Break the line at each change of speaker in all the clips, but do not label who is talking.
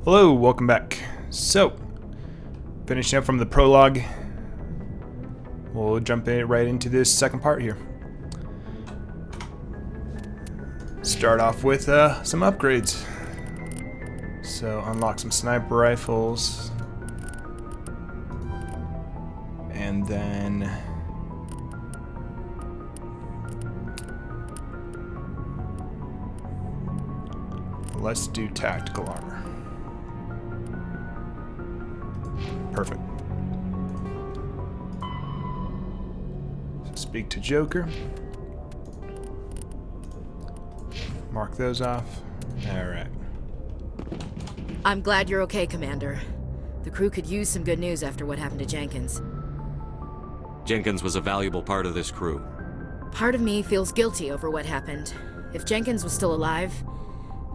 Hello, welcome back. So, finishing up from the prologue, we'll jump right into this second part here. Start off with some upgrades. So, unlock some sniper rifles, and then let's do tactical armor. Perfect. So speak to Joker. Mark those off. Alright.
I'm glad you're okay, Commander. The crew could use some good news after what happened to Jenkins.
Jenkins was a valuable part of this crew.
Part of me feels guilty over what happened. If Jenkins was still alive,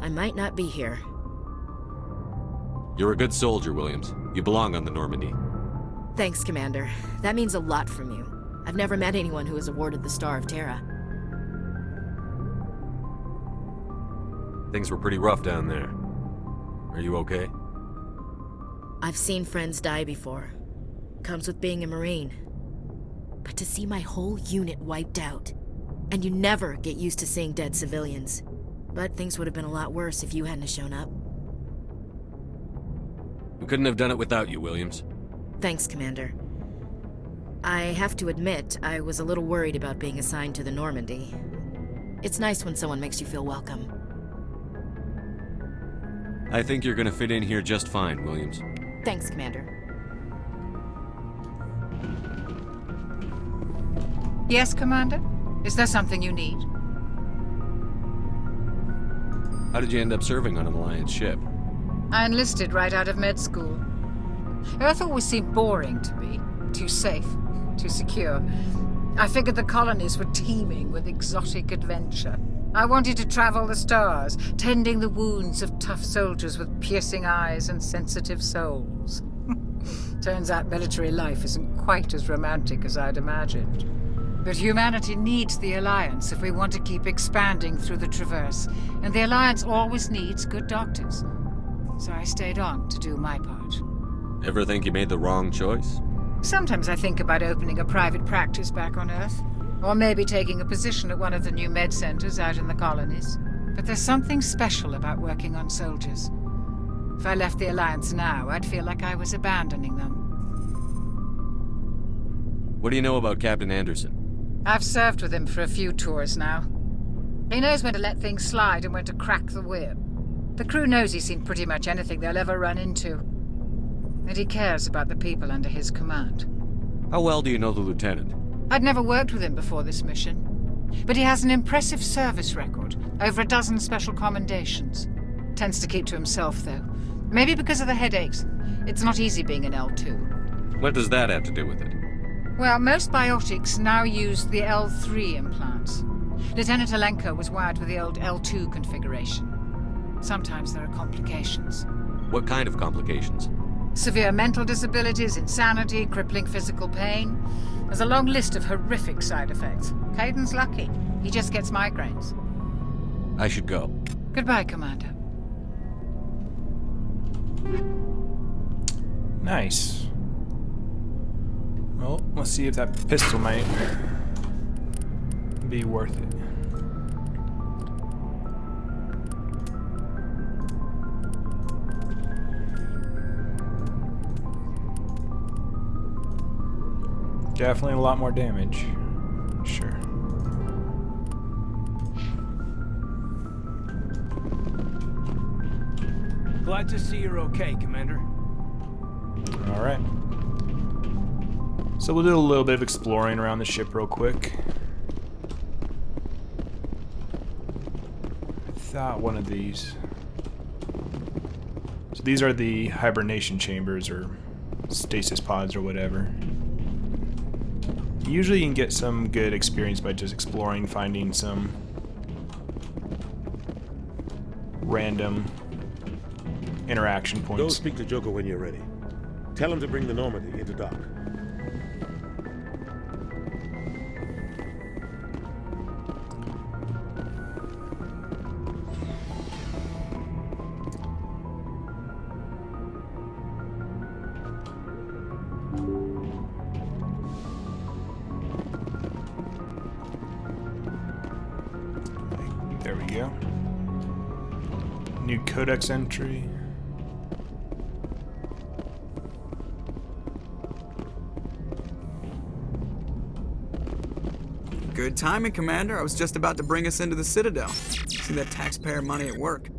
I might not be here.
You're a good soldier, Williams. You belong on the Normandy.
Thanks, Commander. That means a lot from you. I've never met anyone who was awarded the Star of Terra.
Things were pretty rough down there. Are you okay?
I've seen friends die before. Comes with being a Marine. But to see my whole unit wiped out, and you never get used to seeing dead civilians. But things would have been a lot worse if you hadn't shown up.
We couldn't have done it without you, Williams.
Thanks, Commander. I have to admit, I was a little worried about being assigned to the Normandy. It's nice when someone makes you feel welcome.
I think you're gonna fit in here just fine, Williams.
Thanks, Commander.
Yes, Commander? Is there something you need?
How did you end up serving on an Alliance ship?
I enlisted right out of med school. Earth always seemed boring to me. Too safe, too secure. I figured the colonies were teeming with exotic adventure. I wanted to travel the stars, tending the wounds of tough soldiers with piercing eyes and sensitive souls. Turns out military life isn't quite as romantic as I'd imagined. But humanity needs the Alliance if we want to keep expanding through the Traverse, and the Alliance always needs good doctors. So I stayed on to do my part.
Ever think you made the wrong choice?
Sometimes I think about opening a private practice back on Earth, or maybe taking a position at one of the new med centers out in the colonies. But there's something special about working on soldiers. If I left the Alliance now, I'd feel like I was abandoning them.
What do you know about Captain Anderson?
I've served with him for a few tours now. He knows when to let things slide and when to crack the whip. The crew knows he's seen pretty much anything they'll ever run into. And he cares about the people under his command.
How well do you know the Lieutenant?
I'd never worked with him before this mission. But he has an impressive service record, over a dozen special commendations. Tends to keep to himself, though. Maybe because of the headaches. It's not easy being an L2.
What does that have to do with it?
Well, most biotics now use the L3 implants. Lieutenant Alenko was wired with the old L2 configuration. Sometimes there are complications.
What kind of complications?
Severe mental disabilities, insanity, crippling physical pain. There's a long list of horrific side effects. Caden's lucky. He just gets migraines.
I should go.
Goodbye, Commander.
Nice. Well, let's see if that pistol might be worth it. Definitely a lot more damage. Sure.
Glad to see you're okay, Commander.
Alright. So we'll do a little bit of exploring around the ship real quick. I thought one of these... So these are the hibernation chambers, or stasis pods, or whatever. Usually you can get some good experience by just exploring, finding some random interaction
Go
points.
speak to Joker when you're ready. Tell him to bring the Normandy into dock.
There we go. New codex entry.
Good timing, Commander. I was just about to bring us into the Citadel. See that taxpayer money at work.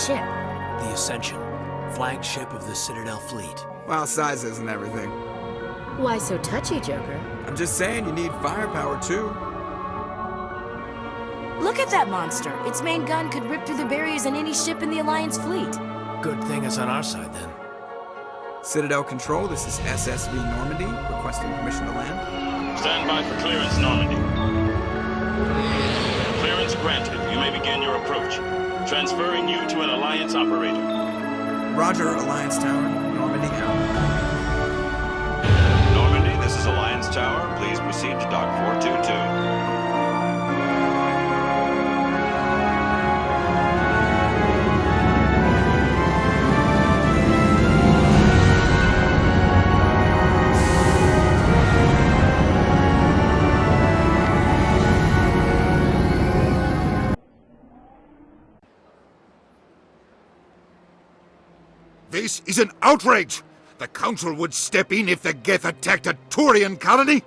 The Ascension, flagship of the Citadel fleet.
Well, size isn't everything.
Why so touchy, Joker?
I'm just saying you need firepower, too.
Look at that monster. Its main gun could rip through the barriers in any ship in the Alliance fleet.
Good thing it's on our side, then.
Citadel Control, this is SSV Normandy, requesting permission to land.
Stand by for clearance, Normandy. Clearance granted. You may begin your approach. Transferring you to an Alliance operator.
Roger, Alliance Tower. Normandy out.
Normandy, this is Alliance Tower. Please proceed to Dock 422.
This is an outrage! The Council would step in if the Geth attacked a Turian colony?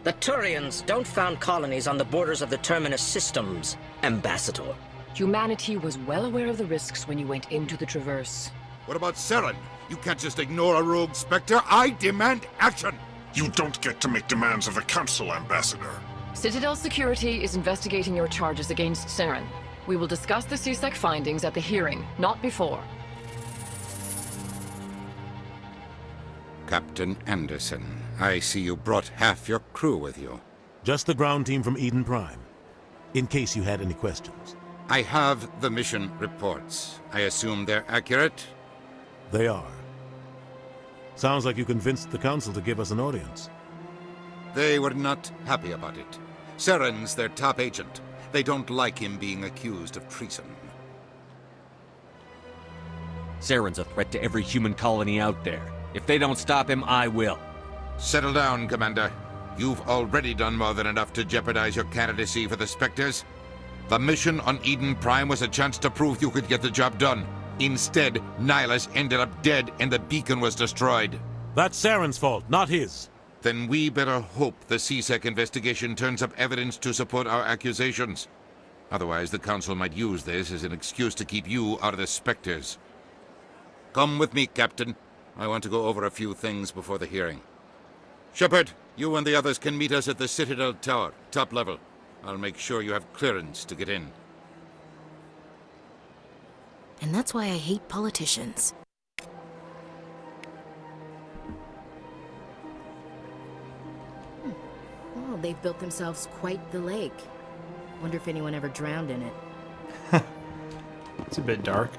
The Turians don't found colonies on the borders of the Terminus systems, Ambassador.
Humanity was well aware of the risks when you went into the Traverse.
What about Saren? You can't just ignore a rogue Spectre. I demand action!
You don't get to make demands of the Council, Ambassador.
Citadel Security is investigating your charges against Saren. We will discuss the CSEC findings at the hearing, not before.
Captain Anderson, I see you brought half your crew with you.
Just the ground team from Eden Prime, in case you had any questions.
I have the mission reports. I assume they're accurate?
They are. Sounds like you convinced the Council to give us an audience.
They were not happy about it. Saren's their top agent. They don't like him being accused of treason.
Saren's a threat to every human colony out there. If they don't stop him, I will.
Settle down, Commander. You've already done more than enough to jeopardize your candidacy for the Spectres. The mission on Eden Prime was a chance to prove you could get the job done. Instead, Nihilus ended up dead and the beacon was destroyed.
That's Saren's fault, not his.
Then we better hope the CSEC investigation turns up evidence to support our accusations. Otherwise, the Council might use this as an excuse to keep you out of the Spectres. Come with me, Captain. I want to go over a few things before the hearing. Shepard, you and the others can meet us at the Citadel Tower, top level. I'll make sure you have clearance to get in.
And that's why I hate politicians. Well, they've built themselves quite the lake. Wonder if anyone ever drowned in it.
It's a bit dark.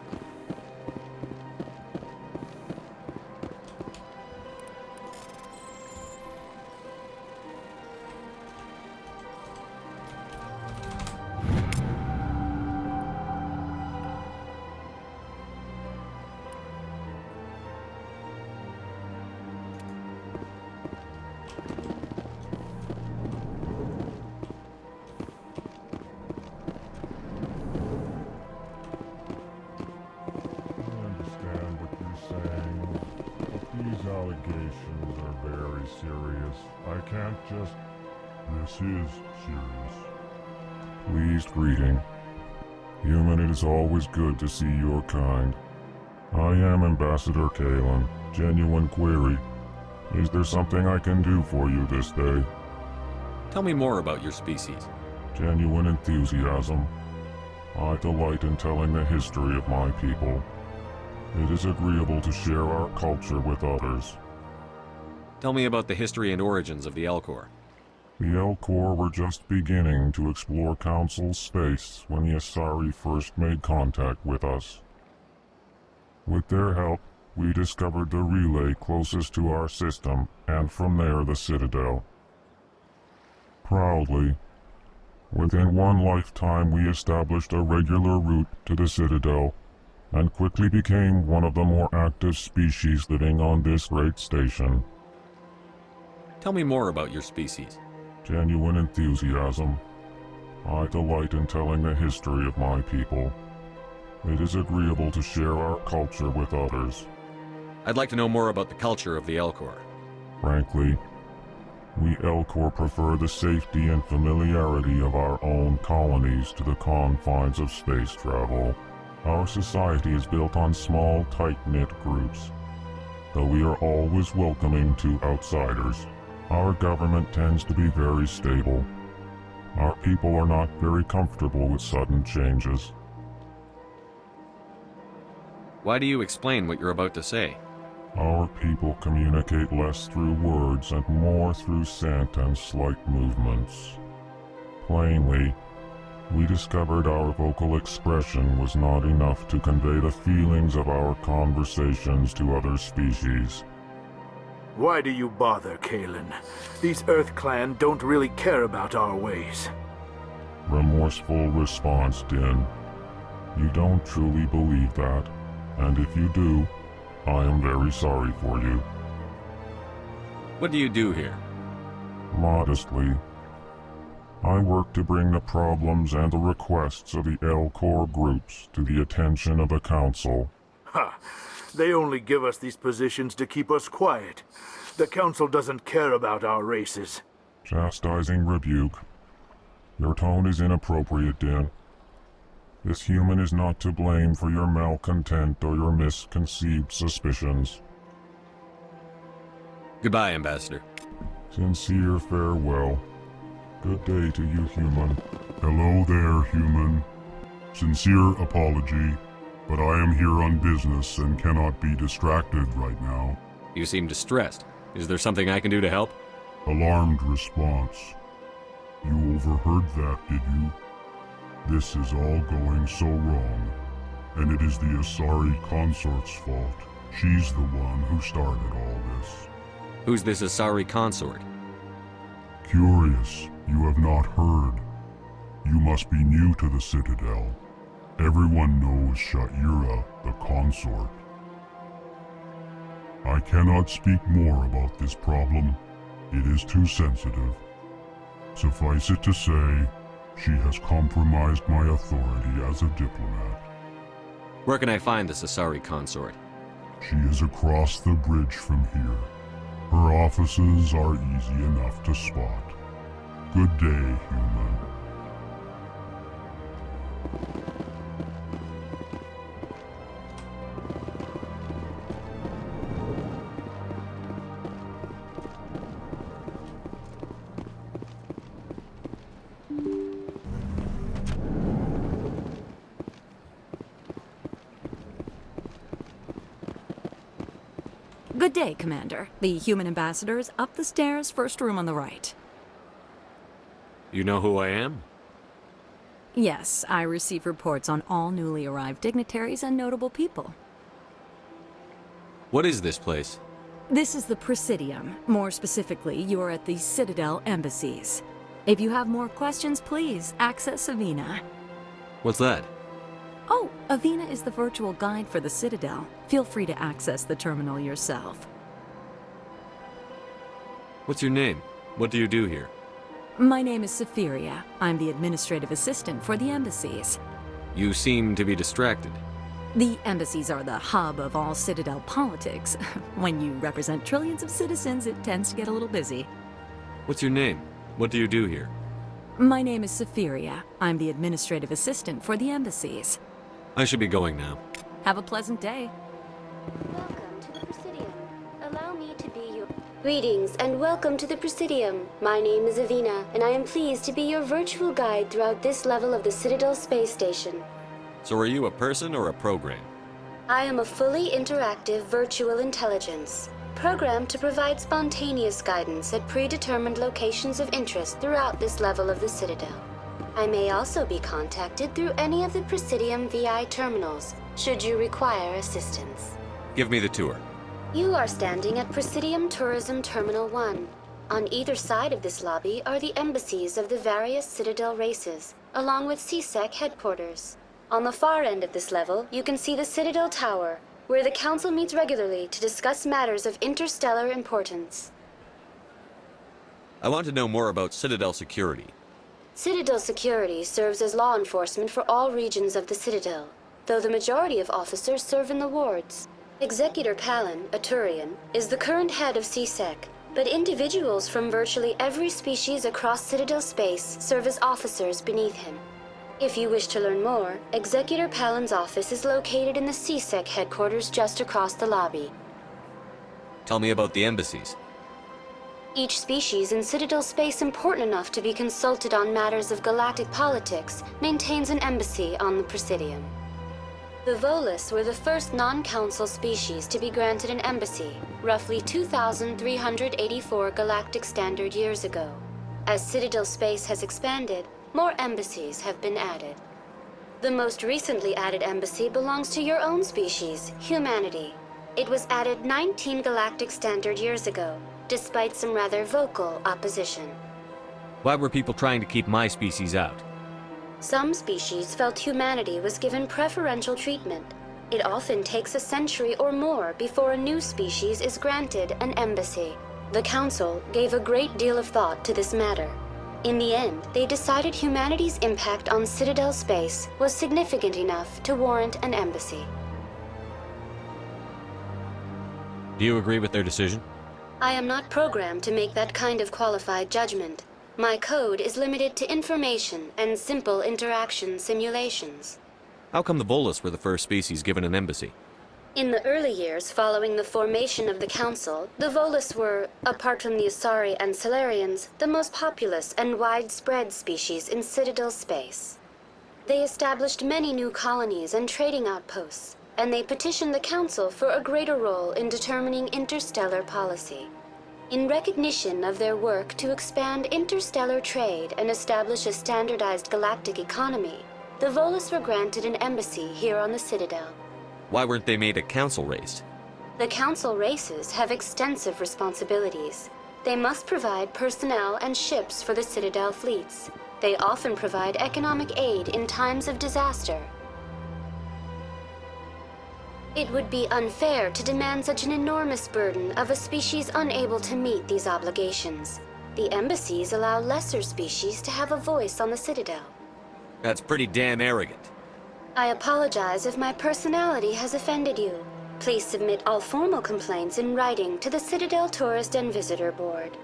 Allegations are very serious. I can't just... This is serious. Pleased greeting. Human, it is always good to see your kind. I am Ambassador Kalen. Genuine query. Is there something I can do for you this day?
Tell me more about your species.
Genuine enthusiasm. I delight in telling the history of my people. It is agreeable to share our culture with others.
Tell me about the history and origins of the Elcor.
The Elcor were just beginning to explore Council space when the Asari first made contact with us. With their help, we discovered the relay closest to our system, and from there the Citadel. Proudly, within one lifetime we established a regular route to the Citadel, and quickly became one of the more active species living on this great station.
Tell me more about your species.
Genuine enthusiasm. I delight in telling the history of my people. It is agreeable to share our culture with others.
I'd like to know more about the culture of the Elcor.
Frankly, we Elcor prefer the safety and familiarity of our own colonies to the confines of space travel. Our society is built on small, tight-knit groups, though we are always welcoming to outsiders. Our government tends to be very stable. Our people are not very comfortable with sudden changes.
Why do you explain what you're about to say?
Our people communicate less through words and more through scent and slight movements. Plainly, we discovered our vocal expression was not enough to convey the feelings of our conversations to other species.
Why do you bother, Kalen? These Earth Clan don't really care about our ways.
Remorseful response, Din. You don't truly believe that, and if you do, I am very sorry for you.
What do you do here?
Modestly, I work to bring the problems and the requests of the Elcor groups to the attention of the Council.
Ha! They only give us these positions to keep us quiet. The Council doesn't care about our races.
Chastising rebuke. Your tone is inappropriate, Din. This human is not to blame for your malcontent or your misconceived suspicions.
Goodbye, Ambassador.
Sincere farewell. Good day to you, human. Hello there, human. Sincere apology, but I am here on business and cannot be distracted right now.
You seem distressed. Is there something I can do to help?
Alarmed response. You overheard that, did you? This is all going so wrong, and it is the Asari consort's fault. She's the one who started all this.
Who's this Asari consort?
Curious, you have not heard. You must be new to the Citadel. Everyone knows Sha'ira, the consort. I cannot speak more about this problem. It is too sensitive. Suffice it to say, she has compromised my authority as a diplomat.
Where can I find this Asari consort?
She is across the bridge from here. Her offices are easy enough to spot. Good day, human.
Good day, Commander. The human ambassador is up the stairs, first room on the right.
You know who I am?
Yes, I receive reports on all newly arrived dignitaries and notable people.
What is this place?
This is the Presidium. More specifically, you are at the Citadel embassies. If you have more questions, please access Avina.
What's that?
Oh, Avina is the virtual guide for the Citadel. Feel free to access the terminal yourself.
What's your name? What do you do here?
My name is Safiria. I'm the administrative assistant for the embassies.
You seem to be distracted.
The embassies are the hub of all Citadel politics. When you represent trillions of citizens, it tends to get a little busy.
What's your name? What do you do here?
My name is Safiria. I'm the administrative assistant for the embassies.
I should be going now.
Have a pleasant day.
Welcome to the Presidium. Allow me to be your... Greetings and welcome to the Presidium. My name is Avina, and I am pleased to be your virtual guide throughout this level of the Citadel space station.
So are you a person or a program?
I am a fully interactive virtual intelligence. programmed to provide spontaneous guidance at predetermined locations of interest throughout this level of the Citadel. I may also be contacted through any of the Presidium VI terminals, should you require assistance.
Give me the tour.
You are standing at Presidium Tourism Terminal 1. On either side of this lobby are the embassies of the various Citadel races, along with CSEC headquarters. On the far end of this level, you can see the Citadel Tower, where the Council meets regularly to discuss matters of interstellar importance.
I want to know more about Citadel security.
Citadel security serves as law enforcement for all regions of the Citadel, though the majority of officers serve in the wards. Executor Palin, a Turian, is the current head of CSEC, but individuals from virtually every species across Citadel space serve as officers beneath him. If you wish to learn more, Executor Palin's office is located in the CSEC headquarters just across the lobby.
Tell me about the embassies.
Each species in Citadel space important enough to be consulted on matters of galactic politics maintains an embassy on the Presidium. The Volus were the first non-council species to be granted an embassy, roughly 2,384 galactic standard years ago. As Citadel space has expanded, more embassies have been added. The most recently added embassy belongs to your own species, humanity. It was added 19 galactic standard years ago, despite some rather vocal opposition.
Why were people trying to keep my species out?
Some species felt humanity was given preferential treatment. It often takes a century or more before a new species is granted an embassy. The Council gave a great deal of thought to this matter. In the end, they decided humanity's impact on Citadel space was significant enough to warrant an embassy.
Do you agree with their decision?
I am not programmed to make that kind of qualified judgment. My code is limited to information and simple interaction simulations.
How come the Volus were the first species given an embassy?
In the early years following the formation of the Council, the Volus were, apart from the Asari and Salarians, the most populous and widespread species in Citadel space. They established many new colonies and trading outposts, and they petitioned the Council for a greater role in determining interstellar policy. In recognition of their work to expand interstellar trade and establish a standardized galactic economy, the Volus were granted an embassy here on the Citadel.
Why weren't they made a council race?
The Council races have extensive responsibilities. They must provide personnel and ships for the Citadel fleets. They often provide economic aid in times of disaster. It would be unfair to demand such an enormous burden of a species unable to meet these obligations. The embassies allow lesser species to have a voice on the Citadel.
That's pretty damn arrogant.
I apologize if my personality has offended you. Please submit all formal complaints in writing to the Citadel Tourist and Visitor Board.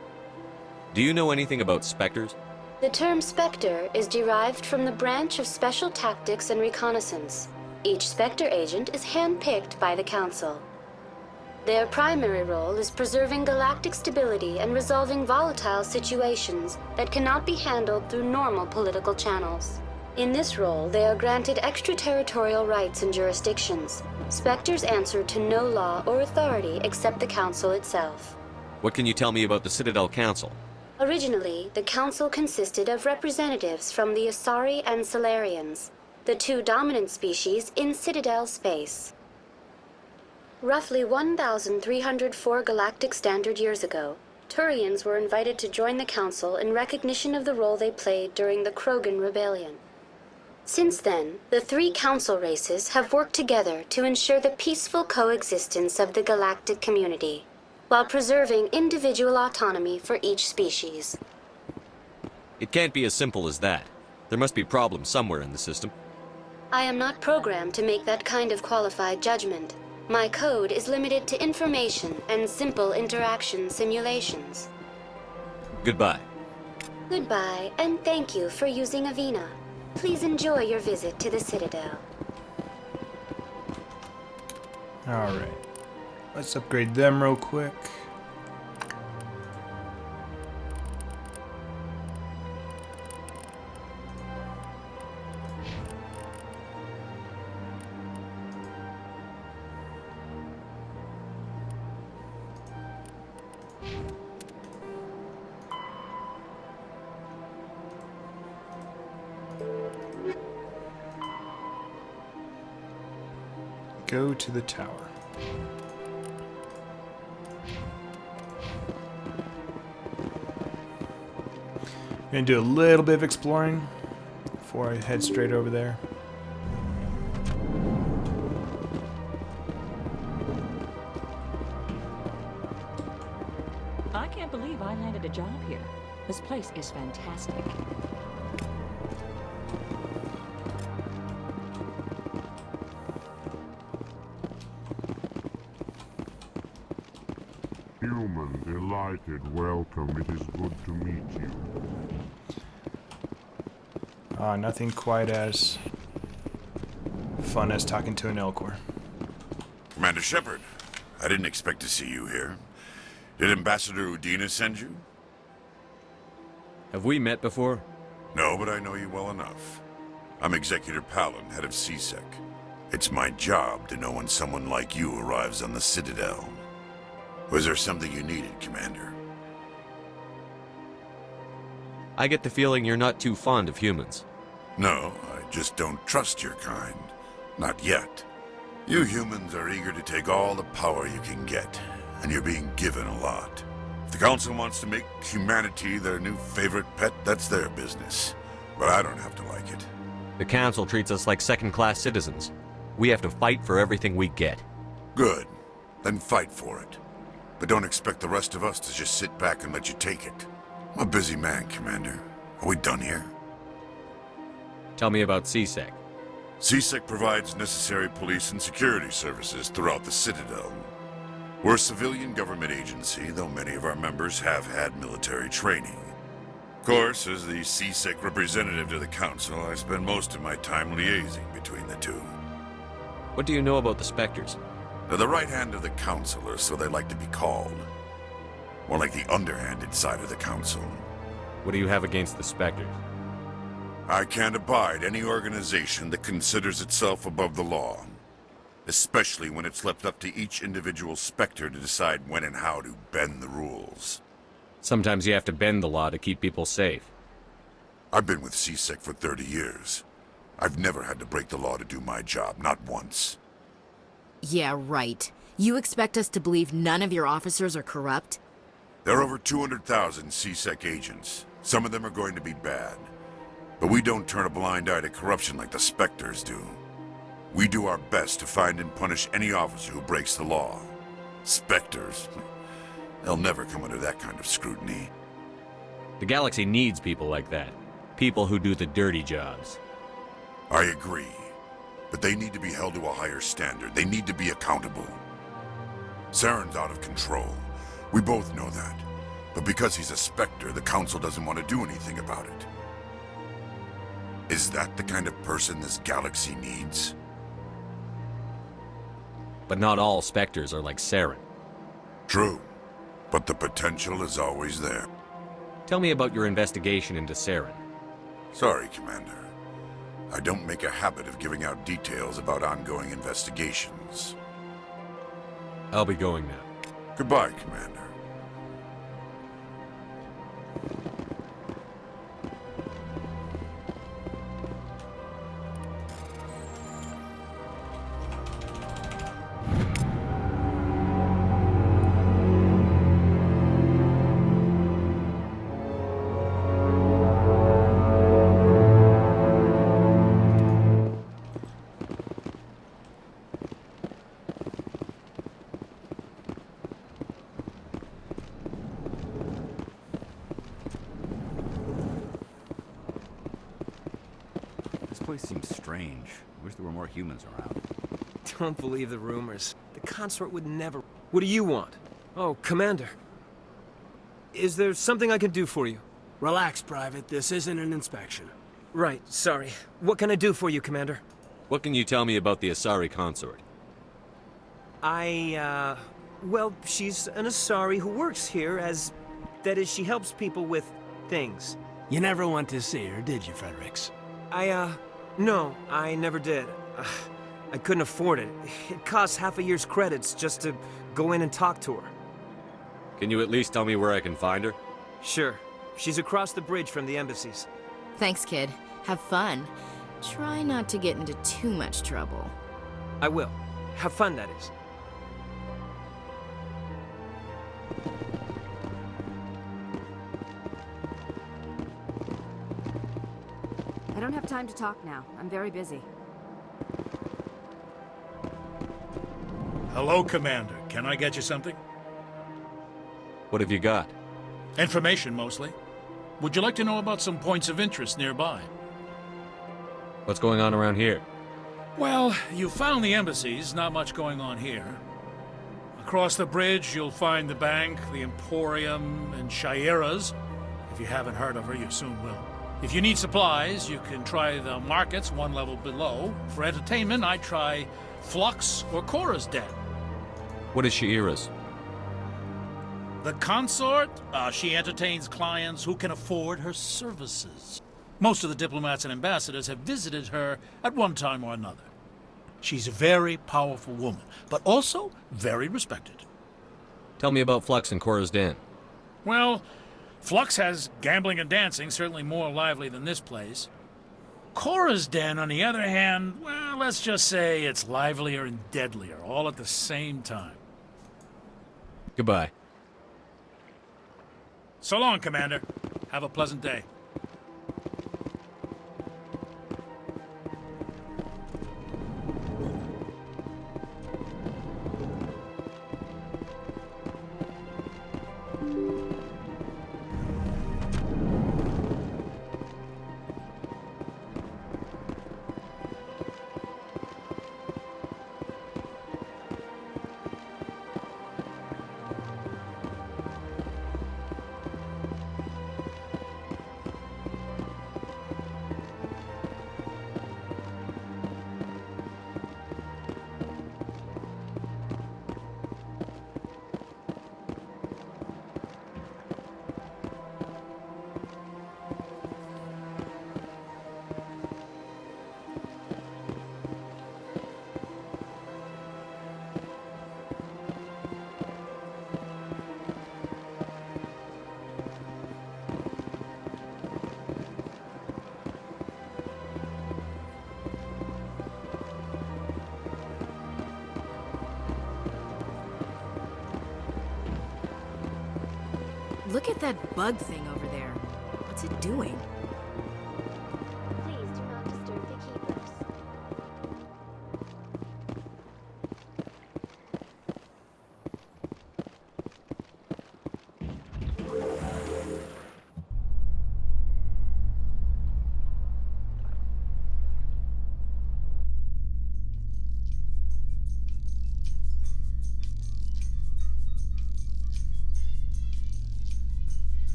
Do you know anything about specters?
The term Spectre is derived from the branch of Special Tactics and Reconnaissance. Each Spectre agent is hand-picked by the Council. Their primary role is preserving galactic stability and resolving volatile situations that cannot be handled through normal political channels. In this role, they are granted extraterritorial rights and jurisdictions. Spectres answer to no law or authority except the Council itself.
What can you tell me about the Citadel Council?
Originally, the Council consisted of representatives from the Asari and Salarians, the two dominant species in Citadel space. Roughly 1,304 galactic standard years ago, Turians were invited to join the Council in recognition of the role they played during the Krogan Rebellion. Since then, the three Council races have worked together to ensure the peaceful coexistence of the galactic community, while preserving individual autonomy for each species.
It can't be as simple as that. There must be problems somewhere in the system.
I am not programmed to make that kind of qualified judgment. My code is limited to information and simple interaction simulations.
Goodbye.
Goodbye, and thank you for using Avina. Please enjoy your visit to the Citadel.
Alright. Let's upgrade them real quick. go to the tower. I'm gonna do a little bit of exploring before I head straight over there.
I can't believe I landed a job here. This place is fantastic.
Human, delighted, welcome. It is good to meet you.
Nothing quite as fun as talking to an Elcor.
Commander Shepard, I didn't expect to see you here. Did Ambassador Udina send you?
Have we met before?
No, but I know you well enough. I'm Executor Palin, head of CSEC. It's my job to know when someone like you arrives on the Citadel. Was there something you needed, Commander?
I get the feeling you're not too fond of humans.
No, I just don't trust your kind. Not yet. You humans are eager to take all the power you can get, and you're being given a lot. If the Council wants to make humanity their new favorite pet, that's their business. But I don't have to like it.
The Council treats us like second-class citizens. We have to fight for everything we get.
Good. Then fight for it. But don't expect the rest of us to just sit back and let you take it. I'm a busy man, Commander. Are we done here?
Tell me about CSEC.
CSEC provides necessary police and security services throughout the Citadel. We're a civilian government agency, though many of our members have had military training. Of course, as the CSEC representative to the Council, I spend most of my time liaising between the two.
What do you know about the Spectres?
They're the right hand of the Council, or so they like to be called. More like the underhanded side of the Council.
What do you have against the Spectres?
I can't abide any organization that considers itself above the law. Especially when it's left up to each individual Spectre to decide when and how to bend the rules.
Sometimes you have to bend the law to keep people safe.
I've been with CSEC for 30 years. I've never had to break the law to do my job, not once.
Yeah, right. You expect us to believe none of your officers are corrupt?
There are over 200,000 CSEC agents. Some of them are going to be bad. But we don't turn a blind eye to corruption like the Spectres do. We do our best to find and punish any officer who breaks the law. Spectres? They'll never come under that kind of scrutiny.
The galaxy needs people like that. People who do the dirty jobs.
I agree. But they need to be held to a higher standard. They need to be accountable. Saren's out of control. We both know that. But because he's a Spectre, the Council doesn't want to do anything about it. Is that the kind of person this galaxy needs?
But not all Spectres are like Saren.
True. But the potential is always there.
Tell me about your investigation into Saren.
Sorry, Commander. I don't make a habit of giving out details about ongoing investigations.
I'll be going now.
Goodbye, Commander.
This place seems strange. I wish there were more humans around.
Don't believe the rumors. The consort would never... What do you want? Oh, Commander. Is there something I can do for you?
Relax, Private. This isn't an inspection.
Right, sorry. What can I do for you, Commander?
What can you tell me about the Asari consort?
Well, she's an Asari who works here as... That is, she helps people with things.
You never went to see her, did you, Fredericks?
No, I never did. I couldn't afford it. It costs half a year's credits just to go in and talk to her.
Can you at least tell me where I can find her?
Sure. She's across the bridge from the embassies.
Thanks, kid. Have fun. Try not to get into too much trouble.
I will. Have fun, that is.
I don't have time to talk now. I'm very busy.
Hello, Commander. Can I get you something?
What have you got?
Information, mostly. Would you like to know about some points of interest nearby?
What's going on around here?
Well, you found the embassies. Not much going on here. Across the bridge, you'll find the bank, the Emporium, and Shaira's. If you haven't heard of her, you soon will. If you need supplies, you can try the markets one level below. For entertainment, I'd try Flux or Cora's Den.
What is Shaira's?
The consort? She entertains clients who can afford her services. Most of the diplomats and ambassadors have visited her at one time or another. She's a very powerful woman, but also very respected.
Tell me about Flux and Cora's Den.
Well, Flux has gambling and dancing, certainly more lively than this place. Cora's Den, on the other hand, well, let's just say it's livelier and deadlier, all at the same time.
Goodbye.
So long, Commander. Have a pleasant day.
Look at that bug thing over there. What's it doing?
Please do not disturb the keepers.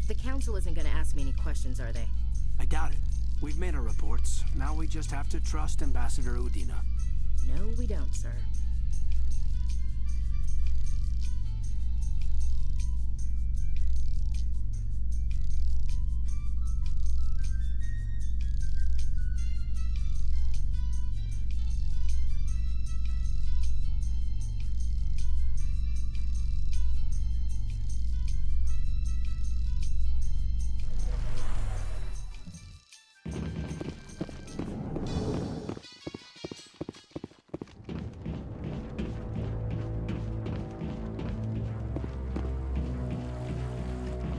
The Council isn't gonna ask me any questions, are they?
I doubt it. We've made our reports. Now we just have to trust Ambassador Udina.
No, we don't, sir.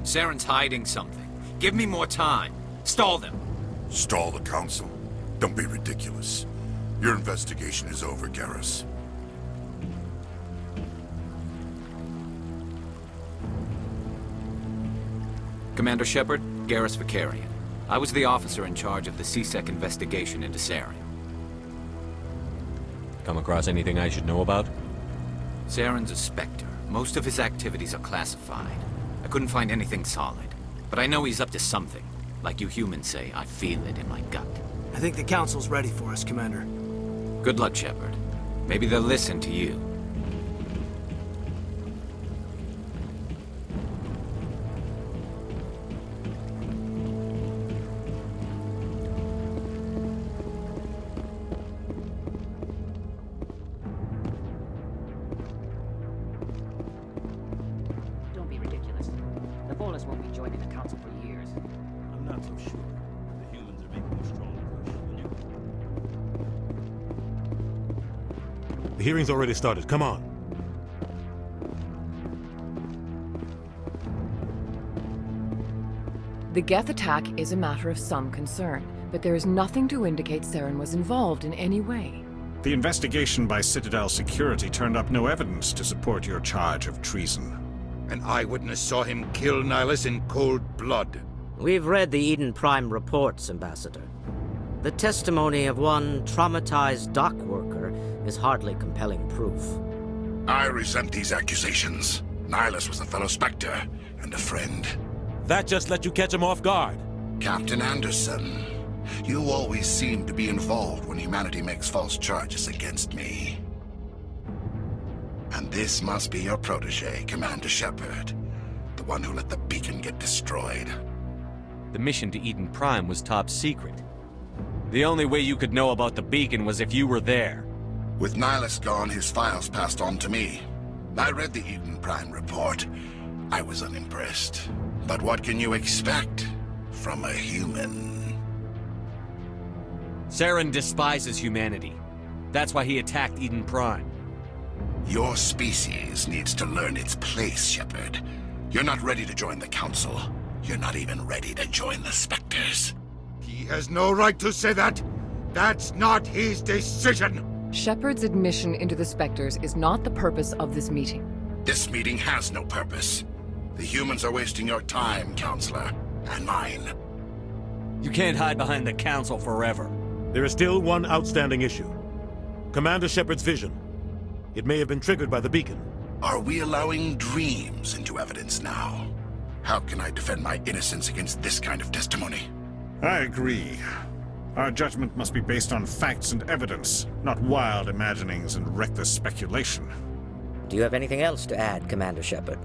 Saren's hiding something. Give me more time. Stall them.
Stall the Council? Don't be ridiculous. Your investigation is over, Garrus.
Commander Shepard, Garrus Vicarian. I was the officer in charge of the CSEC investigation into Saren.
Come across anything I should know about?
Saren's a Spectre. Most of his activities are classified. I couldn't find anything solid. But I know he's up to something. Like you humans say, I feel it in my gut.
I think the Council's ready for us, Commander.
Good luck, Shepard. Maybe they'll listen to you.
Don't be ridiculous. The Volus won't be joining the Council for years.
I'm not so sure. The humans are making a strong push.
The hearing's already started. Come on.
The Geth attack is a matter of some concern, but there is nothing to indicate Saren was involved in any way.
The investigation by Citadel Security turned up no evidence to support your charge of treason.
An eyewitness saw him kill Nihilus in cold blood.
We've read the Eden Prime reports, Ambassador. The testimony of one traumatized dock worker is hardly compelling proof.
I resent these accusations. Nihilus was a fellow Spectre and a friend.
That just let you catch him off guard.
Captain Anderson, you always seem to be involved when humanity makes false charges against me. And this must be your protege, Commander Shepard. The one who let the beacon get destroyed.
The mission to Eden Prime was top secret. The only way you could know about the beacon was if you were there.
With Nihilus gone, his files passed on to me. I read the Eden Prime report. I was unimpressed. But what can you expect from a human?
Saren despises humanity. That's why he attacked Eden Prime.
Your species needs to learn its place, Shepard. You're not ready to join the Council. You're not even ready to join the Spectres.
He has no right to say that. That's not his decision.
Shepard's admission into the Spectres is not the purpose of this meeting.
This meeting has no purpose. The humans are wasting your time, Counselor, and mine.
You can't hide behind the Council forever.
There is still one outstanding issue. Commander Shepard's vision. It may have been triggered by the beacon.
Are we allowing dreams into evidence now? How can I defend my innocence against this kind of testimony?
I agree. Our judgment must be based on facts and evidence, not wild imaginings and reckless speculation.
Do you have anything else to add, Commander Shepard?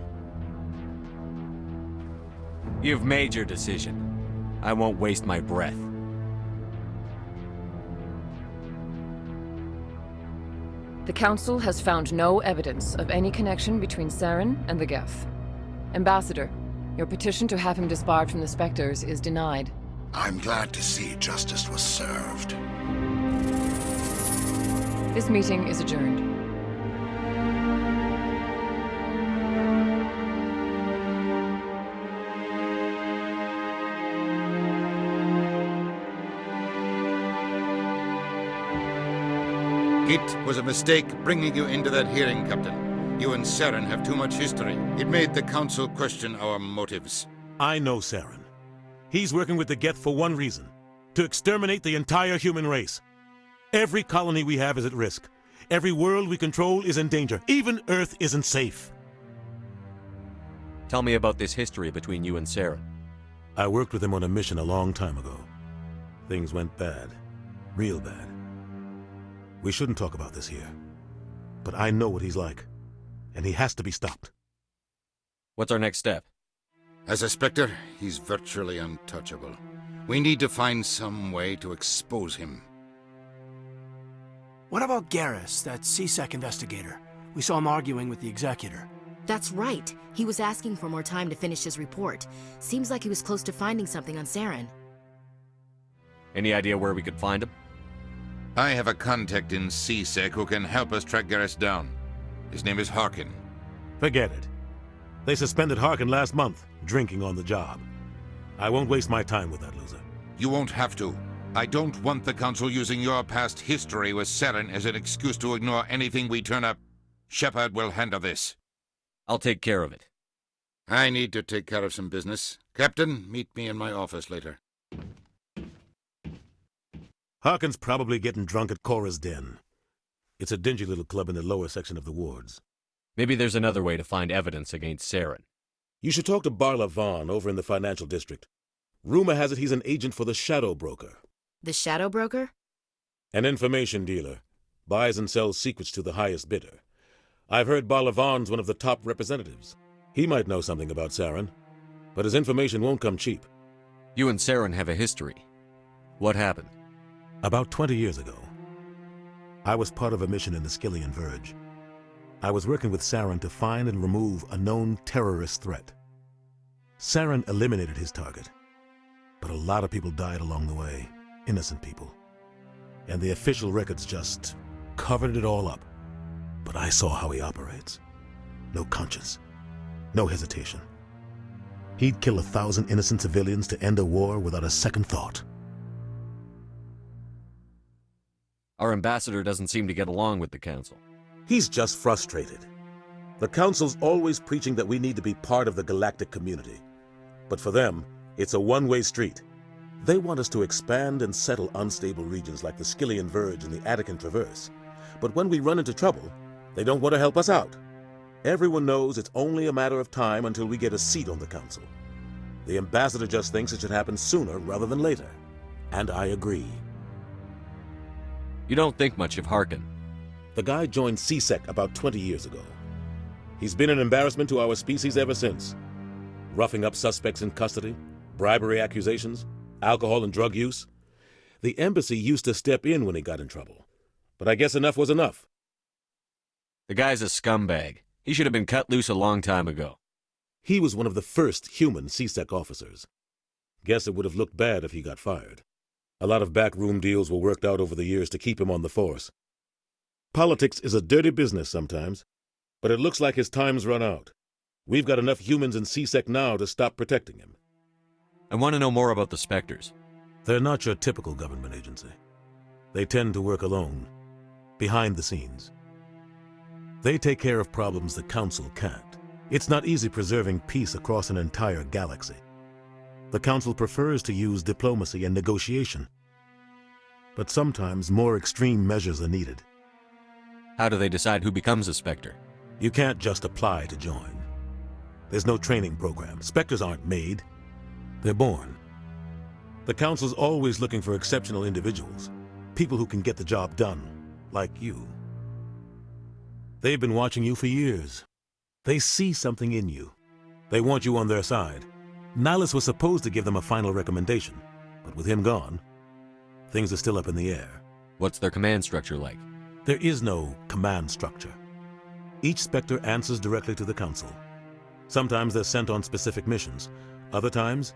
You've made your decision. I won't waste my breath.
The Council has found no evidence of any connection between Saren and the Geth. Ambassador, your petition to have him disbarred from the Spectres is denied.
I'm glad to see justice was served.
This meeting is adjourned.
It was a mistake bringing you into that hearing, Captain. You and Saren have too much history. It made the Council question our motives.
I know Saren. He's working with the Geth for one reason. To exterminate the entire human race. Every colony we have is at risk. Every world we control is in danger. Even Earth isn't safe.
Tell me about this history between you and Saren.
I worked with him on a mission a long time ago. Things went bad. Real bad. We shouldn't talk about this here. But I know what he's like. And he has to be stopped.
What's our next step?
As a Spectre, he's virtually untouchable. We need to find some way to expose him.
What about Garrus, that CSEC investigator? We saw him arguing with the Executor.
That's right. He was asking for more time to finish his report. Seems like he was close to finding something on Saren.
Any idea where we could find him?
I have a contact in CSEC who can help us track Garrus down. His name is Harkin.
Forget it. They suspended Harkin last month, drinking on the job. I won't waste my time with that loser.
You won't have to. I don't want the Council using your past history with Saren as an excuse to ignore anything we turn up. Shepard will handle this.
I'll take care of it.
I need to take care of some business. Captain, meet me in my office later.
Harkin's probably getting drunk at Cora's Den. It's a dingy little club in the lower section of the wards.
Maybe there's another way to find evidence against Saren.
You should talk to Barla Vaughn over in the financial district. Rumor has it he's an agent for the Shadow Broker.
The Shadow Broker?
An information dealer. Buys and sells secrets to the highest bidder. I've heard Barla Vaughn's one of the top representatives. He might know something about Saren, but his information won't come cheap.
You and Saren have a history. What happened?
About 20 years ago, I was part of a mission in the Skillian Verge. I was working with Saren to find and remove a known terrorist threat. Saren eliminated his target, but a lot of people died along the way, innocent people. And the official records just covered it all up. but I saw how he operates. No conscience. No hesitation. He'd kill 1,000 innocent civilians to end a war without a second thought.
Our ambassador doesn't seem to get along with the Council.
He's just frustrated. The Council's always preaching that we need to be part of the galactic community. But for them, it's a one-way street. They want us to expand and settle unstable regions like the Skillian Verge and the Attican Traverse. But when we run into trouble, they don't want to help us out. Everyone knows it's only a matter of time until we get a seat on the Council. The ambassador just thinks it should happen sooner rather than later. And I agree.
You don't think much of Harkin.
The guy joined CSEC about 20 years ago. He's been an embarrassment to our species ever since. Roughing up suspects in custody, bribery accusations, alcohol and drug use. The embassy used to step in when he got in trouble. But I guess enough was enough.
The guy's a scumbag. He should have been cut loose a long time ago.
He was one of the first human CSEC officers. Guess it would have looked bad if he got fired. A lot of backroom deals were worked out over the years to keep him on the force. Politics is a dirty business sometimes, but it looks like his time's run out. We've got enough humans in CSEC now to stop protecting him.
I want to know more about the Spectres.
They're not your typical government agency. They tend to work alone, behind the scenes. They take care of problems the Council can't. It's not easy preserving peace across an entire galaxy. The Council prefers to use diplomacy and negotiation. But sometimes more extreme measures are needed.
How do they decide who becomes a Spectre?
You can't just apply to join. There's no training program. Spectres aren't made. They're born. The Council's always looking for exceptional individuals. People who can get the job done, like you. They've been watching you for years. They see something in you. They want you on their side. Nihilus was supposed to give them a final recommendation, but with him gone, things are still up in the air.
What's their command structure like?
There is no command structure. Each Spectre answers directly to the Council. Sometimes they're sent on specific missions. Other times,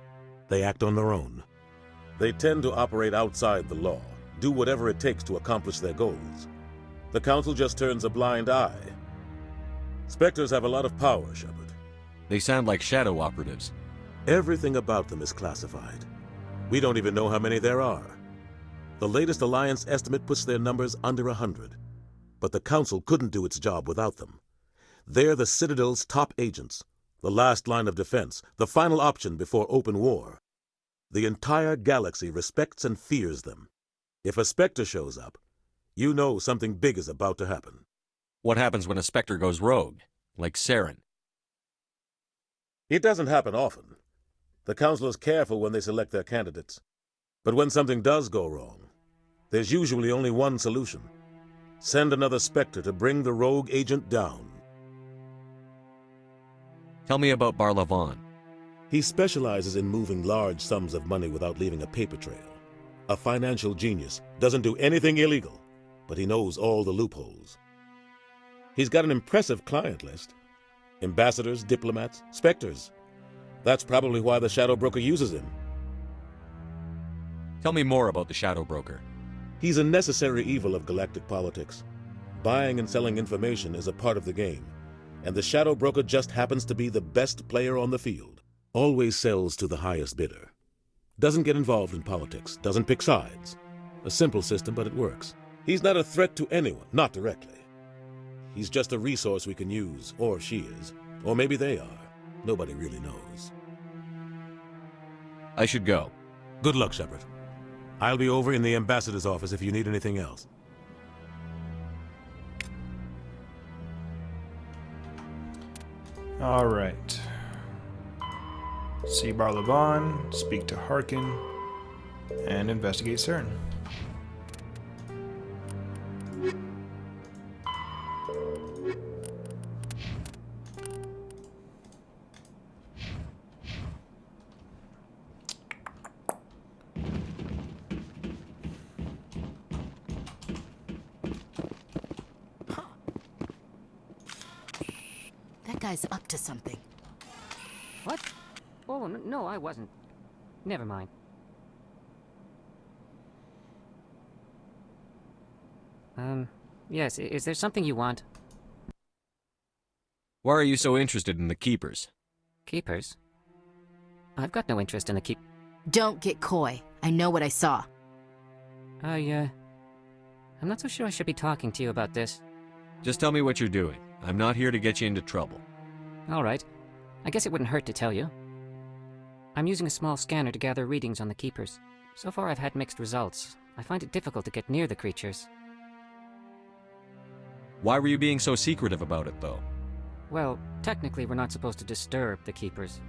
they act on their own. They tend to operate outside the law, do whatever it takes to accomplish their goals. The Council just turns a blind eye. Spectres have a lot of power, Shepard.
They sound like shadow operatives.
Everything about them is classified. We don't even know how many there are. The latest Alliance estimate puts their numbers under 100. But the Council couldn't do its job without them. They're the Citadel's top agents, the last line of defense, the final option before open war. The entire galaxy respects and fears them. If a Spectre shows up, you know something big is about to happen.
What happens when a Spectre goes rogue, like Saren?
It doesn't happen often. The Council is careful when they select their candidates. But when something does go wrong, there's usually only one solution. Send another Spectre to bring the rogue agent down.
Tell me about Barlavon.
He specializes in moving large sums of money without leaving a paper trail. A financial genius, doesn't do anything illegal, but he knows all the loopholes. He's got an impressive client list. Ambassadors, diplomats, Spectres. That's probably why the Shadow Broker uses him.
Tell me more about the Shadow Broker.
He's a necessary evil of galactic politics. Buying and selling information is a part of the game, and the Shadow Broker just happens to be the best player on the field. Always sells to the highest bidder. Doesn't get involved in politics, doesn't pick sides. A simple system, but it works. He's not a threat to anyone, not directly. He's just a resource we can use, or she is. Or maybe they are. Nobody really knows.
I should go.
Good luck, Shepard. I'll be over in the ambassador's office if you need anything else.
All right. See Barlavon, speak to Harkin, and investigate Saren.
That guy's up to something.
What? Oh, no, I wasn't. Never mind. Yes, is there something you want?
Why are you so interested in the Keepers?
Keepers? I've got no interest in the
Don't get coy. I know what I saw.
I'm not so sure I should be talking to you about this.
Just tell me what you're doing. I'm not here to get you into trouble.
All right. I guess it wouldn't hurt to tell you. I'm using a small scanner to gather readings on the Keepers. So far I've had mixed results. I find it difficult to get near the creatures.
Why were you being so secretive about it, though?
Well, technically we're not supposed to disturb the Keepers.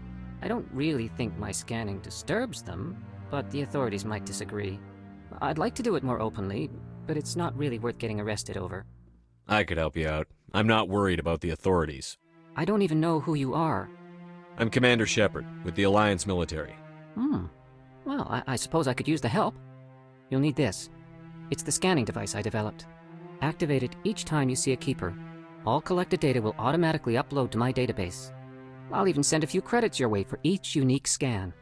I don't really think my scanning disturbs them, but the authorities might disagree. I'd like to do it more openly, but it's not really worth getting arrested over.
I could help you out. I'm not worried about the authorities.
I don't even know who you are.
I'm Commander Shepard, with the Alliance military.
Well, I suppose I could use the help. You'll need this. It's the scanning device I developed. Activate it each time you see a Keeper. All collected data will automatically upload to my database. I'll even send a few credits your way for each unique scan.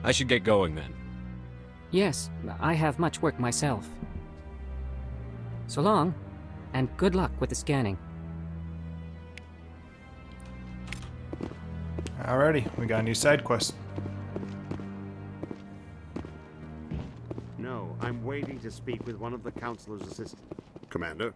I should get going then.
Yes, I have much work myself. So long, and good luck with the scanning.
Alrighty, we got a new side quest.
No, I'm waiting to speak with one of the Councilor's assistants.
Commander?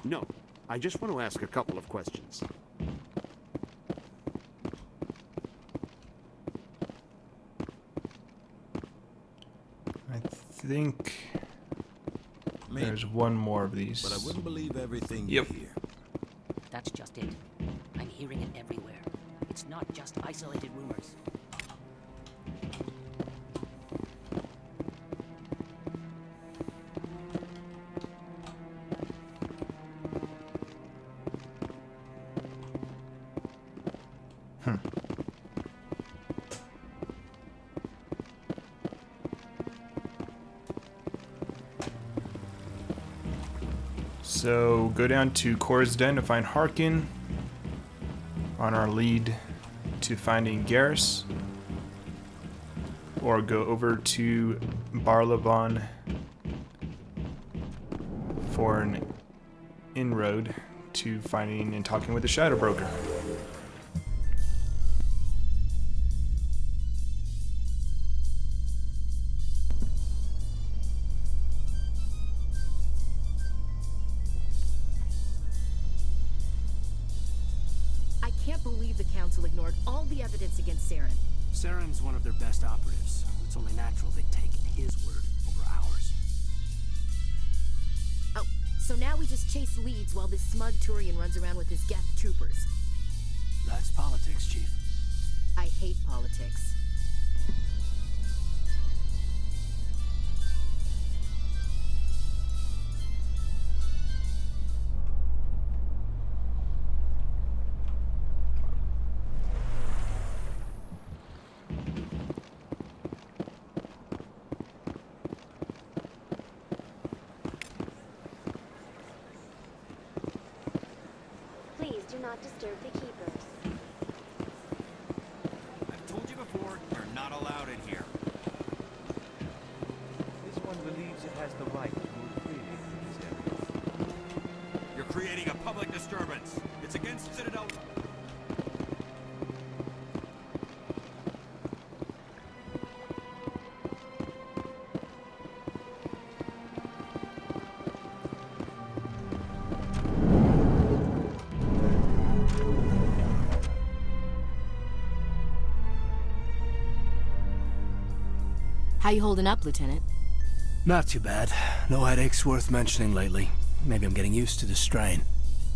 No, I just want to ask a couple of questions.
I think there's one more of these.
But I wouldn't believe everything
Yep.
you hear.
That's just it. I'm hearing it everywhere. It's not just isolated rumors.
So go down to Cora's Den to find Harkin on our lead to finding Garrus, or go over to Barlavon for an inroad to finding and talking with the Shadow Broker.
I can't believe the Council ignored all the evidence against Saren.
Saren's one of their best operatives. It's only natural they take his word over ours.
Oh, so now we just chase leads while this smug Turian runs around with his Geth troopers.
That's politics, Chief.
I hate politics.
Please do not disturb the keepers.
I've told you before, you're not allowed in here.
This one believes it has the right to move freely in these areas.
You're creating a public disturbance. It's against Citadel.
How you holding up, Lieutenant?
Not too bad. No headaches worth mentioning lately. Maybe I'm getting used to the strain.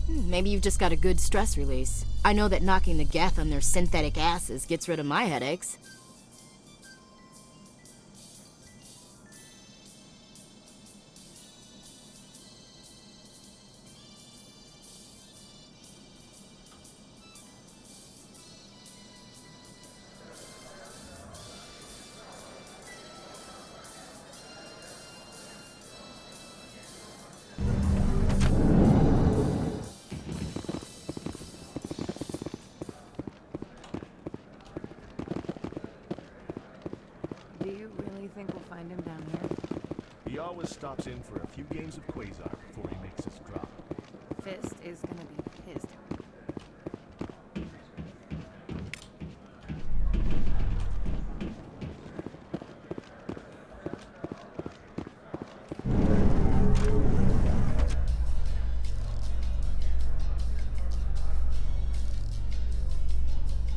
Maybe you've just got a good stress release. I know that knocking the Geth on their synthetic asses gets rid of my headaches.
always stops in for a few games of Quasar before he makes his drop.
Fist is gonna be pissed.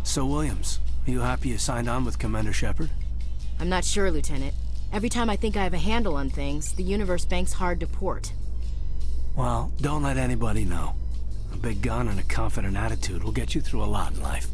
So, Williams, are you happy you signed on with Commander Shepard?
I'm not sure, Lieutenant. Every time I think I have a handle on things, the universe banks hard to port.
Well, don't let anybody know. A big gun and a confident attitude will get you through a lot in life.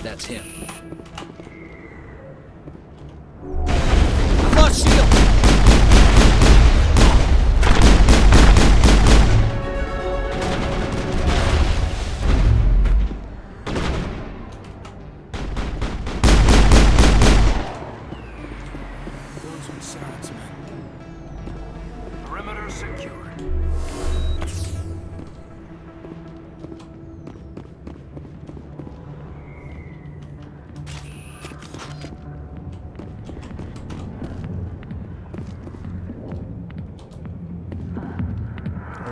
That's him. I've lost shield!
Those were Saren's men.
Perimeter secured.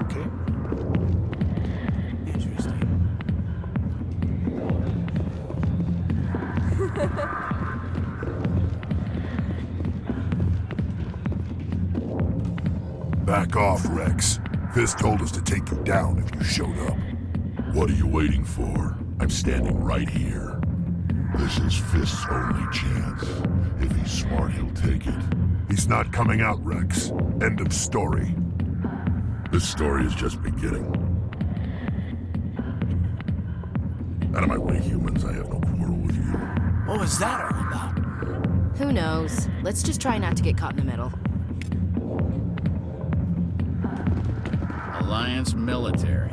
Okay.
Back off, Rex. Fist told us to take you down if you showed up. What are you waiting for? I'm standing right here. This is Fist's only chance. If he's smart, he'll take it. He's not coming out, Rex. End of story. This story is just beginning. Out of my way, humans. I have no quarrel with you.
What was that all about?
Who knows? Let's just try not to get caught in the middle.
Alliance military.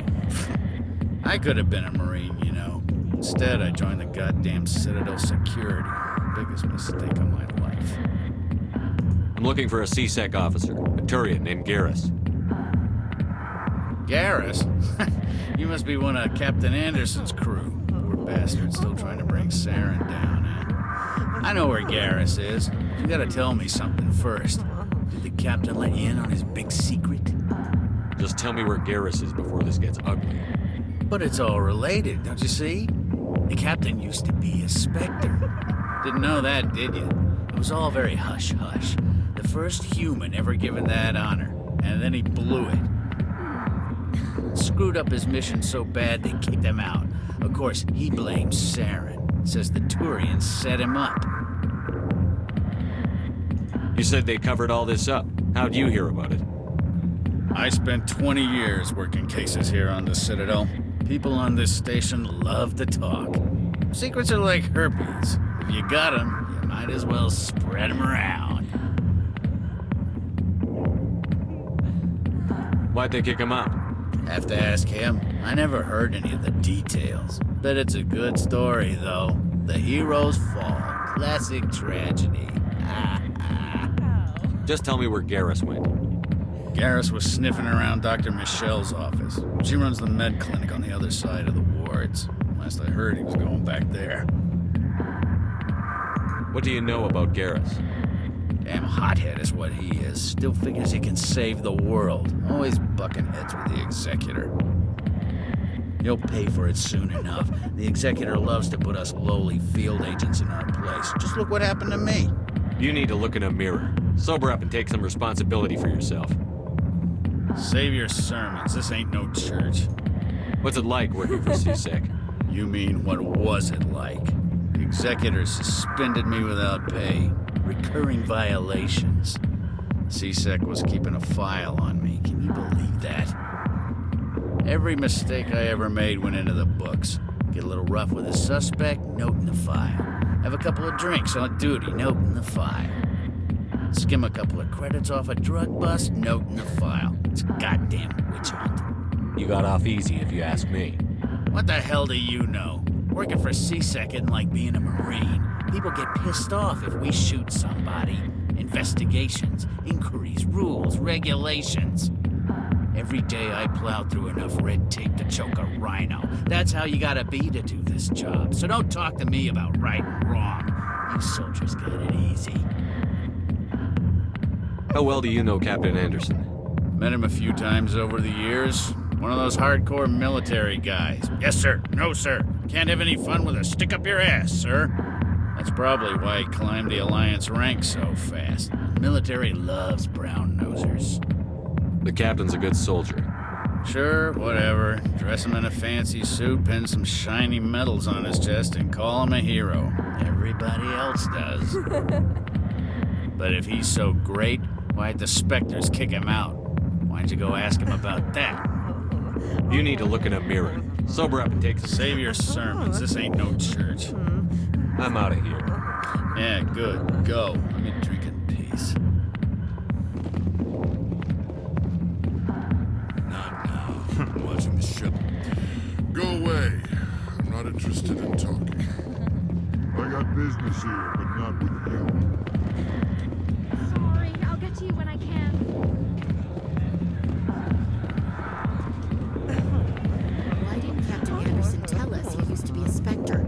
I could have been a Marine, you know. Instead, I joined the goddamn Citadel security. Biggest mistake of my life.
I'm looking for a C-Sec officer, a Turian named Garrus.
Garrus? You must be one of Captain Anderson's crew. Poor bastard still trying to bring Saren down, eh? I know where Garrus is. You gotta tell me something first. Did the captain let you in on his big secret?
Just tell me where Garrus is before this gets ugly.
But it's all related, don't you see? The captain used to be a Spectre. Didn't know that, did you? It was all very hush-hush. The first human ever given that honor, and then he blew it. Screwed up his mission so bad they kicked him out. Of course, he blames Saren. Says the Turians set him up.
You said they covered all this up. How'd you hear about it?
I spent 20 years working cases here on the Citadel. People on this station love to talk. Secrets are like herpes. If you got them, you might as well spread them around.
Why'd they kick him out?
Have to ask him. I never heard any of the details. Bet it's a good story, though. The hero's fall. Classic tragedy.
Just tell me where Garrus went.
Garrus was sniffing around Dr. Michelle's office. She runs the med clinic on the other side of the wards. Last I heard, he was going back there.
What do you know about Garrus?
Damn hothead is what he is. Still figures he can save the world. Always bucking heads with the Executor. He'll pay for it soon enough. The Executor loves to put us lowly field agents in our place. Just look what happened to me.
You need to look in a mirror. Sober up and take some responsibility for yourself.
Save your sermons. This ain't no church.
What's it like working for C-Sec?
You mean, what was it like? The executor suspended me without pay. Recurring violations. CSEC was keeping a file on me. Can you believe that? Every mistake I ever made went into the books. Get a little rough with a suspect, note in the file. Have a couple of drinks on duty, note in the file. Skim a couple of credits off a drug bust, note in the file. It's a goddamn witch hunt.
You got off easy, if you ask me.
What the hell do you know? Working for CSEC isn't like being a Marine. People get pissed off if we shoot somebody. Investigations, inquiries, rules, regulations. Every day I plow through enough red tape to choke a rhino. That's how you gotta be to do this job. So don't talk to me about right and wrong. You soldiers got it easy.
How well do you know Captain Anderson?
Met him a few times over the years. One of those hardcore military guys. Yes, sir. No, sir. Can't have any fun with a stick up your ass, sir. That's probably why he climbed the Alliance ranks so fast. The military loves brown-nosers.
The captain's a good soldier.
Sure, whatever. Dress him in a fancy suit, pin some shiny medals on his chest, and call him a hero. Everybody else does. But if he's so great, why'd the Spectres kick him out? Why'd you go ask him about that?
You need to look in a mirror. Sober up and take some...
Save your sermons. This ain't no church.
I'm out of here.
Yeah, good. Go. Let me drink in peace.
Not now. I'm watching the ship. Go away. I'm not interested in talking. I got business here, but not with you.
Sorry, I'll get to you when I can.
Why didn't Captain Anderson tell us he used to be a Spectre?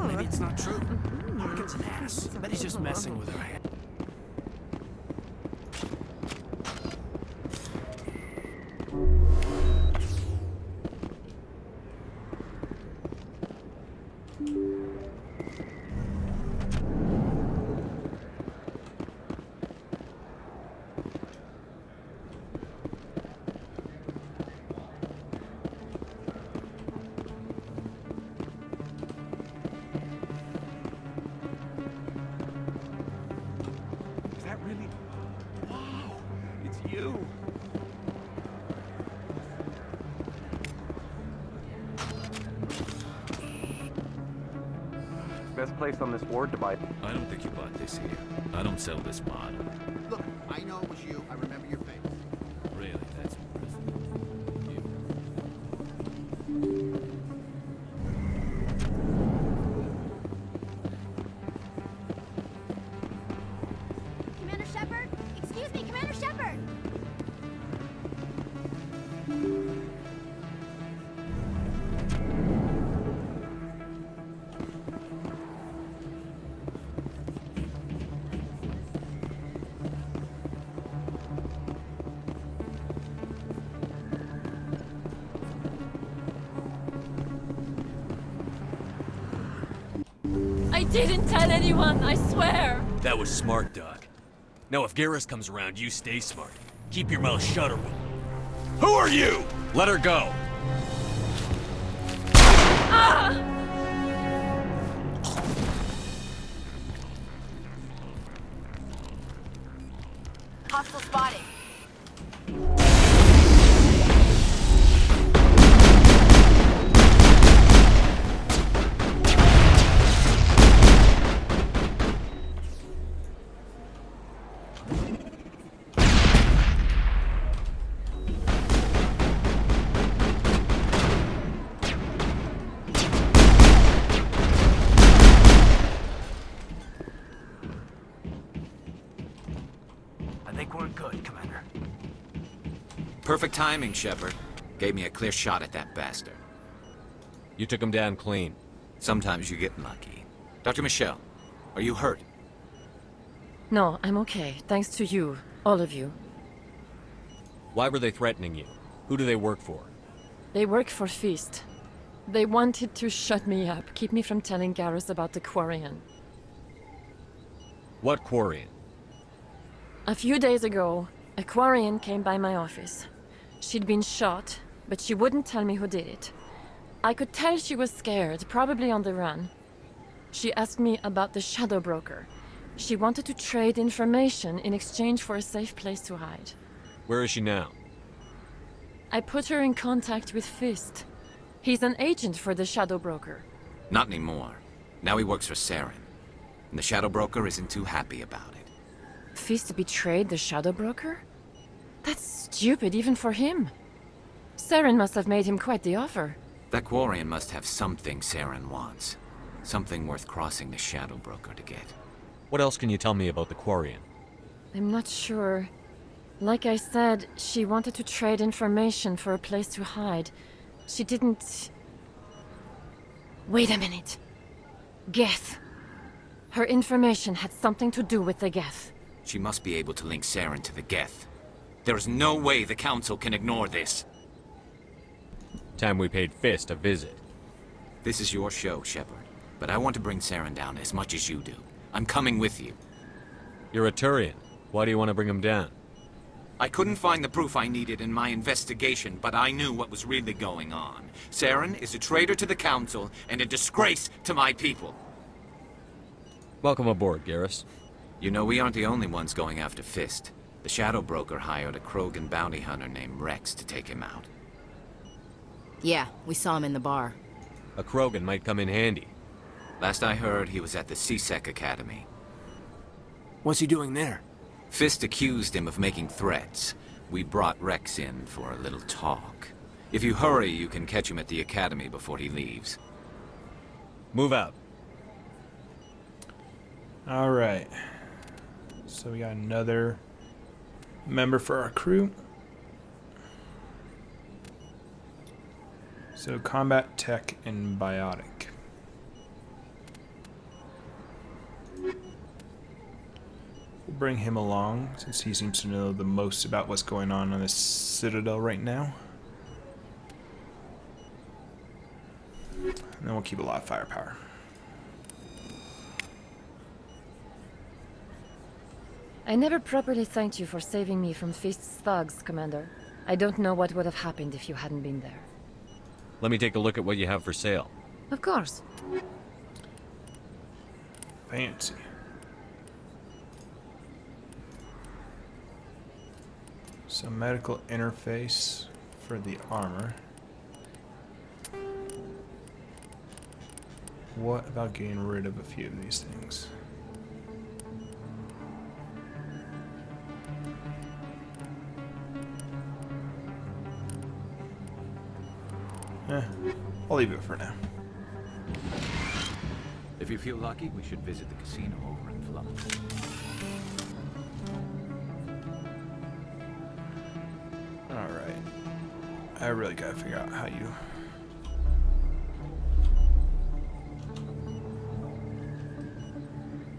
Maybe it's not true. Harkin's an ass. I bet he's just messing with her.
Best place on this ward device.
I don't think you bought this here. I don't sell this model.
Look, I know it was you. I remember your face.
Really, that's impressive.
Commander Shepard? Excuse me, Commander Shepard!
I didn't tell anyone, I swear!
That was smart, Doc. Now if Garrus comes around, you stay smart. Keep your mouth shut or we'll... Who are you? Let her go.
Ah!
Hostile spotted.
I think we're good, Commander.
Perfect timing, Shepard. Gave me a clear shot at that bastard.
You took him down clean.
Sometimes you get lucky. Dr. Michelle, are you hurt?
No, I'm okay. Thanks to you. All of you.
Why were they threatening you? Who do they work for?
They work for Feast. They wanted to shut me up, keep me from telling Garrus about the Quarian.
What Quarian?
A few days ago, a Quarian came by my office. She'd been shot, but she wouldn't tell me who did it. I could tell she was scared, probably on the run. She asked me about the Shadow Broker. She wanted to trade information in exchange for a safe place to hide.
Where is she now?
I put her in contact with Fist. He's an agent for the Shadow Broker.
Not anymore. Now he works for Saren. And the Shadow Broker isn't too happy about it.
Fist betrayed the Shadow Broker? That's stupid even for him. Saren must have made him quite the offer.
That Quarian must have something Saren wants. Something worth crossing the Shadow Broker to get.
What else can you tell me about the Quarian?
I'm not sure. Like I said, she wanted to trade information for a place to hide. She didn't... Wait a minute. Geth. Her information had something to do with the Geth.
She must be able to link Saren to the Geth. There's no way the Council can ignore this.
Time we paid Fist a visit.
This is your show, Shepard. But I want to bring Saren down as much as you do. I'm coming with you.
You're a Turian. Why do you want to bring him down?
I couldn't find the proof I needed in my investigation, but I knew what was really going on. Saren is a traitor to the Council and a disgrace to my people.
Welcome aboard, Garrus.
You know, we aren't the only ones going after Fist. The Shadow Broker hired a Krogan bounty hunter named Rex to take him out.
Yeah, we saw him in the bar.
A Krogan might come in handy.
Last I heard, he was at the CSEC Academy.
What's he doing there?
Fist accused him of making threats. We brought Rex in for a little talk. If you hurry, you can catch him at the Academy before he leaves.
Move out.
Alright. So we got another member for our crew. So combat, tech, and biotic. We'll bring him along since he seems to know the most about what's going on this Citadel right now. And then we'll keep a lot of firepower.
I never properly thanked you for saving me from Fist's thugs, Commander. I don't know what would have happened if you hadn't been there.
Let me take a look at what you have for sale.
Of course.
Fancy. So medical interface for the armor. What about getting rid of a few of these things? I'll leave it for now.
If you feel lucky, we should visit the casino over in Flum.
Alright. I really gotta figure out how you...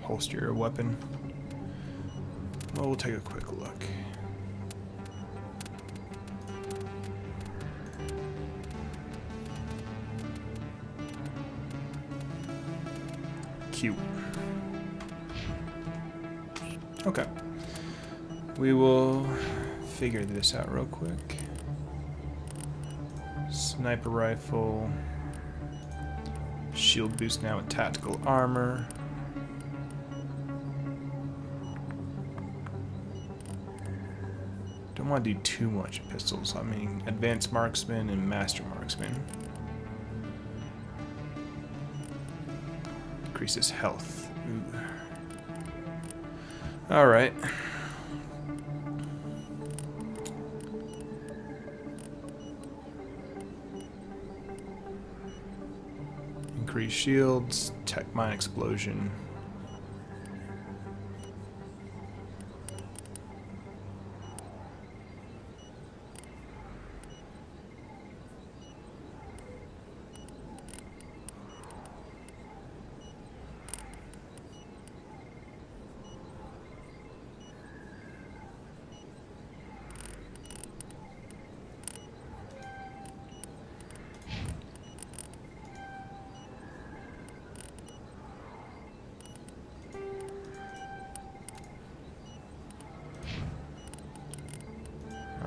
holster your weapon. Well, we'll take a quick look. Cute. Okay. We will figure this out real quick. Sniper rifle. Shield boost now with tactical armor. Don't want to do too much pistols. I mean, advanced marksman and master marksman. Increases health. Ooh. All right. Increase shields. Tech mine explosion.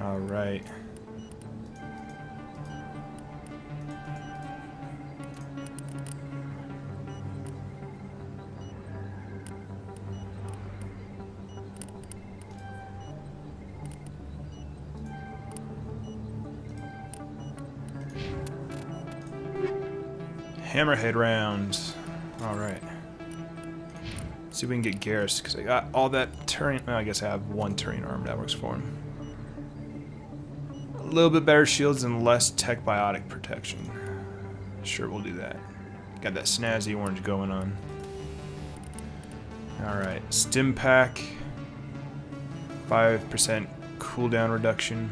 All right. Hammerhead rounds. Alright. See if we can get Garrus, because I got all that terrain. Well, I guess I have one terrain arm that works for him. A little bit better shields and less tech biotic protection. Sure, we'll do that. Got that snazzy orange going on. Alright, stim pack. 5% cooldown reduction.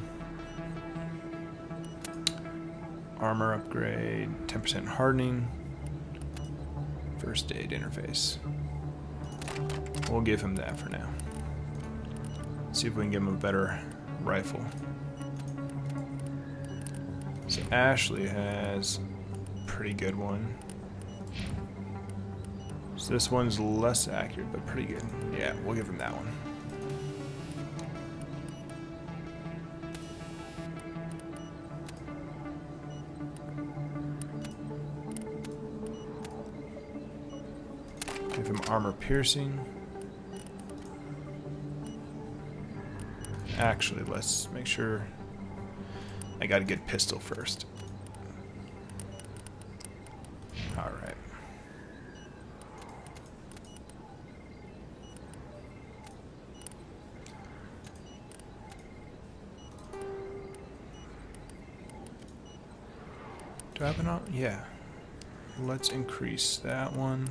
Armor upgrade. 10% hardening. First aid interface. We'll give him that for now. See if we can give him a better rifle. So Ashley has a pretty good one. So this one's less accurate, but pretty good. Yeah, we'll give him that one. Give him armor piercing. Actually, let's make sure. I gotta get pistol first. Alright. Do I have an op? Yeah. Let's increase that one.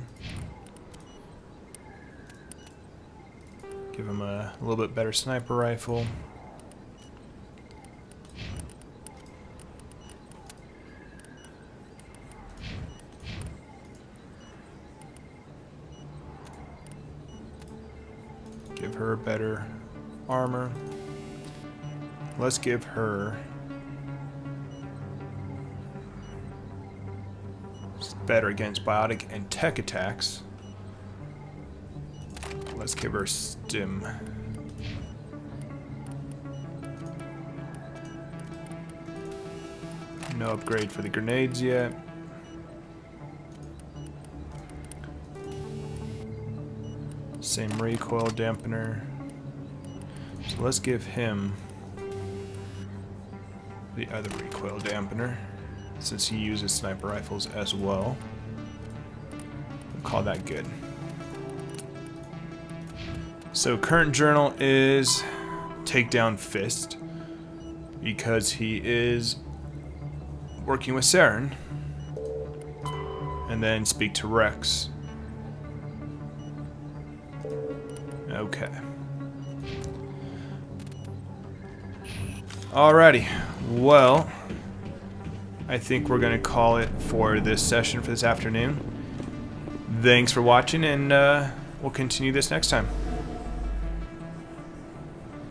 Give him a little bit better sniper rifle. Give her better armor. Let's give her better against biotic and tech attacks. Let's give her stim. No upgrade for the grenades yet. Same recoil dampener. So let's give him the other recoil dampener, since he uses sniper rifles as well. We'll call that good. So current journal is take down Fist, because he is working with Saren, and then speak to Rex. Okay. Alrighty. Well, I think we're gonna call it for this session for this afternoon. Thanks for watching, and we'll continue this next time.